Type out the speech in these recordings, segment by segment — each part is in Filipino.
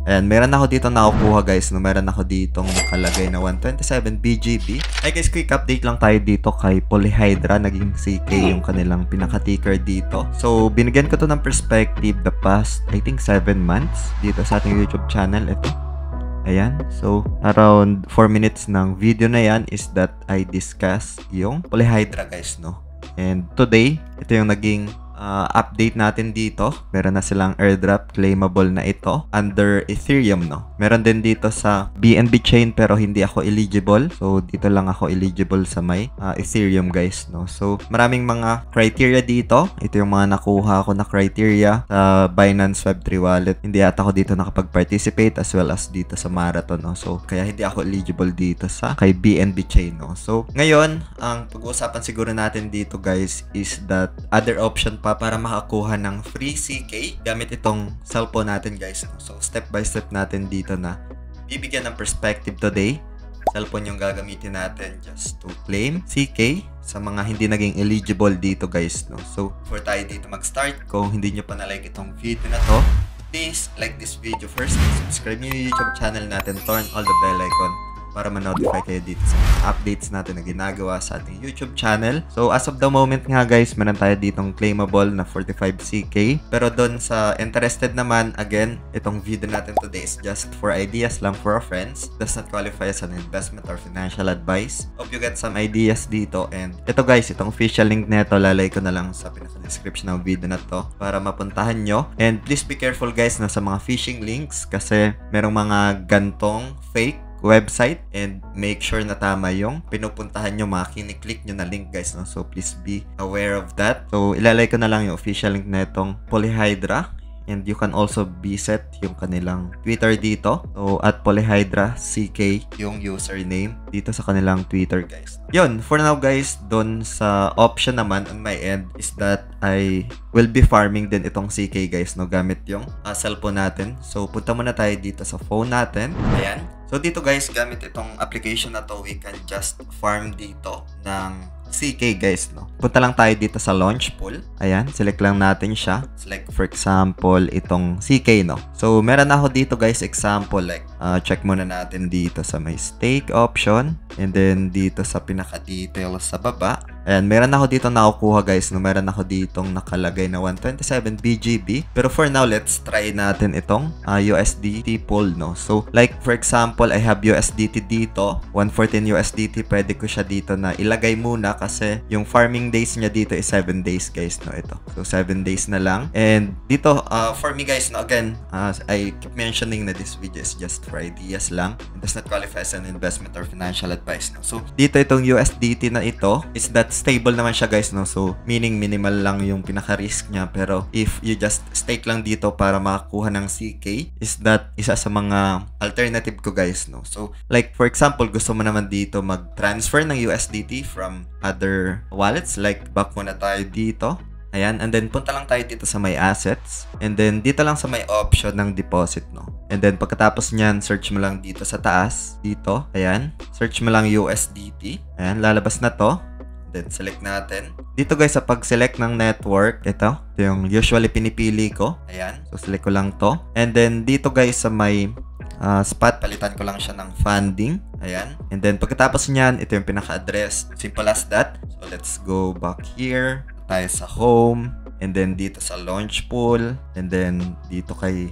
Ayan, meron ako dito nakukuha guys, no? Meron ako ditong nakalagay na 127 BGB. Ay guys, quick update lang tayo dito kay Polyhydra. Naging CK yung kanilang pinaka-ticker dito. So, binigyan ko to ng perspective the past, I think 7 months dito sa ating YouTube channel. Ito. Ayan. So, around 4 minutes ng video na yan is that I discuss yung Polyhydra guys, no? And today, ito yung naging update natin dito. Meron na silang airdrop claimable na ito under Ethereum, no? Meron din dito sa BNB chain pero hindi ako eligible. So, dito lang ako eligible sa may Ethereum, guys, no? So, maraming mga criteria dito. Ito yung mga nakuha ko na criteria sa Binance Web3 wallet. Hindi ata ako dito nakapag-participate as well as dito sa Marathon, no? So, kaya hindi ako eligible dito sa kay BNB chain, no? So, ngayon, ang pag-uusapan siguro natin dito, guys, is that other option pa para makakuha ng free CK gamit itong cellphone natin, guys. So, step by step natin dito na bibigyan ng perspective today. Cellphone yung gagamitin natin just to claim CK sa mga hindi naging eligible dito, guys, no? So, before tayo dito mag-start, kung hindi nyo pa na-like itong video na to, please like this video first. Subscribe nyo yung YouTube channel natin, turn all the bell icon para ma-notify kayo dito sa updates natin na ginagawa sa ating YouTube channel. So, as of the moment nga, guys, meron tayo ditong claimable na 45CK. Pero doon sa interested naman, again, itong video natin today is just for ideas lang for our friends. Does not qualify as an investment or financial advice. Hope you get some ideas dito. And ito, guys, itong official link neto, lalay ko na lang sa pinaka-description ng video na to para mapuntahan nyo. And please be careful, guys, na sa mga phishing links kasi merong mga gantong fake website and make sure na tama yung pinupuntahan nyo, mga kiniklik nyo na link, guys, no? So, please be aware of that. So, ilalay ko na lang yung official link na itong Polyhydra and you can also visit yung kanilang Twitter dito. So, at Polyhydra CK yung username dito sa kanilang Twitter, guys. Yun, for now, guys, dun sa option naman on my end is that I will be farming din itong CK, guys, no? Gamit yung cellphone natin. So, punta muna tayo dito sa phone natin. Ayan. So, dito, guys, gamit itong application na to, we can just farm dito ng CK, guys, no? Punta lang tayo dito sa launch pool. Ayan, select lang natin siya. Select, for example, itong CK, no? So, meron ako dito, guys, example, like, check muna natin dito sa may stake option. And then, dito sa pinaka-details sa baba. Ayan, meron ako dito nakukuha, guys, no? Meron ako ditong nakalagay na 127 BGB. Pero for now, let's try natin itong USDT pool, no? So, like, for example, I have USDT dito. 114 USDT, pwede ko siya dito na ilagay muna kasi yung farming days niya dito is 7 days, guys, no? Ito. So, 7 days na lang. And dito, for me, guys, no, again, I keep mentioning na this video is just for ideas lang. It does not qualify as an investment or financial advice, no? So, dito itong USDT na ito is that stable naman siya, guys, no? So, meaning minimal lang yung pinaka-risk niya. Pero, if you just stake lang dito para makakuha ng CK, is that isa sa mga alternative ko, guys, no? So, like, for example, gusto mo naman dito mag-transfer ng USDT from other wallets. Like, back muna tayo dito. Ayan, and then punta lang tayo dito sa may assets. And then dito lang sa may option ng deposit, no? And then pagkatapos niyan, search mo lang dito sa taas. Dito, ayan. Search mo lang USDT. Ayan, lalabas na to. Then select natin. Dito, guys, sa pag-select ng network, ito yung usually pinipili ko. Ayan. So, select ko lang to. And then dito, guys, sa may spot, palitan ko lang siya ng funding. Ayan. And then pagkatapos niyan, ito yung pinaka-address. Simple as that. So, let's go back here. Tayo sa home, and then dito sa launch pool, and then dito kay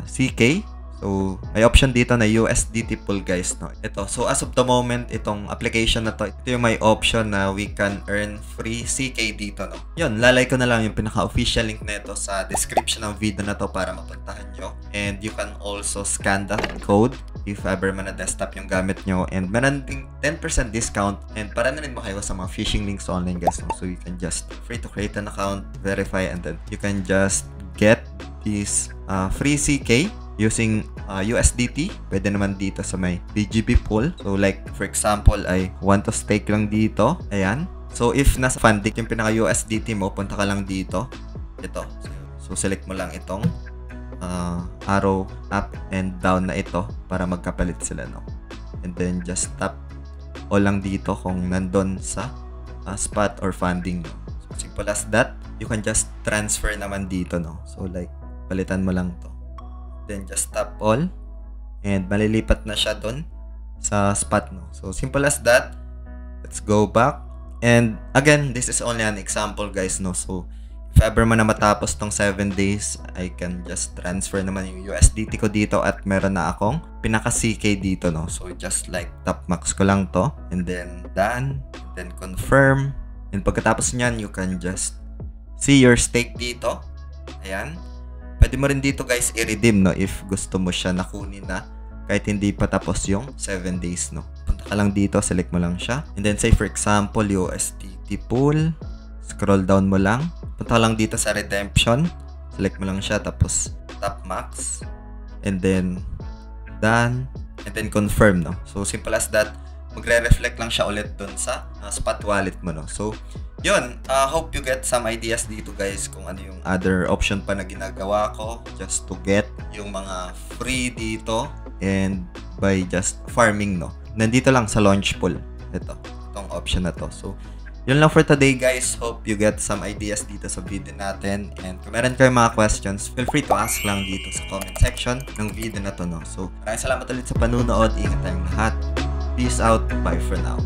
CK. So, may option dito na USDT pool, guys, no? Ito. So, as of the moment, itong application na to, ito yung may option na we can earn free CK dito, no? Yun, lalay ko na lang yung pinaka-official link na ito sa description ng video na to para mapuntahan nyo. And you can also scan that code if ever man na desktop yung gamit nyo. And meron ding 10% discount. And para na rin makayo sa mga phishing links online, guys, no? So, you can just free to create an account, verify, and then you can just get this free CK using USDT. Pwede naman dito sa may BGB pool. So, like, for example, I want to stake lang dito. Ayan. So, if nasa funding yung pinaka-USDT mo, punta ka lang dito. Ito. So, select mo lang itong arrow up and down na ito para magkapalit sila, no? And then, just tap all lang dito kung nandun sa spot or funding, no? So, simple as that. You can just transfer naman dito, no? So, like, palitan mo lang to. Then just tap all. and malilipat na siya doon sa spot, no? So, simple as that. Let's go back. And again, this is only an example, guys, no? So, if ever man na matapos tong 7 days, I can just transfer naman yung USDT ko dito at meron na akong pinaka-CK dito, no? So, just like top max ko lang to. And then, done. And then, confirm. And pagkatapos nyan, you can just see your stake dito. Ayan. Pwede mo rin dito, guys, i-redeem, no? If gusto mo siya nakunin na kahit hindi pa tapos yung 7 days, no? Punta ka lang dito, select mo lang siya. And then, say for example, USDT pool. Scroll down mo lang. Punta lang dito sa redemption. Select mo lang siya. Tapos, top max. And then, done. And then, confirm, no? So, simple as that. Magre-reflect lang siya ulit dun sa spot wallet mo, no? So, yun. Hope you get some ideas dito, guys, kung ano yung other option pa na ginagawa ko just to get yung mga free dito and by just farming, no? Nandito lang sa launch pool. Itong option na to. So, yun lang for today, guys. Hope you get some ideas dito sa video natin. And kung meron kayong mga questions, feel free to ask lang dito sa comment section ng video na to, no? So, maraming salamat ulit sa panunood. Ingat tayong lahat. Peace out. Bye for now.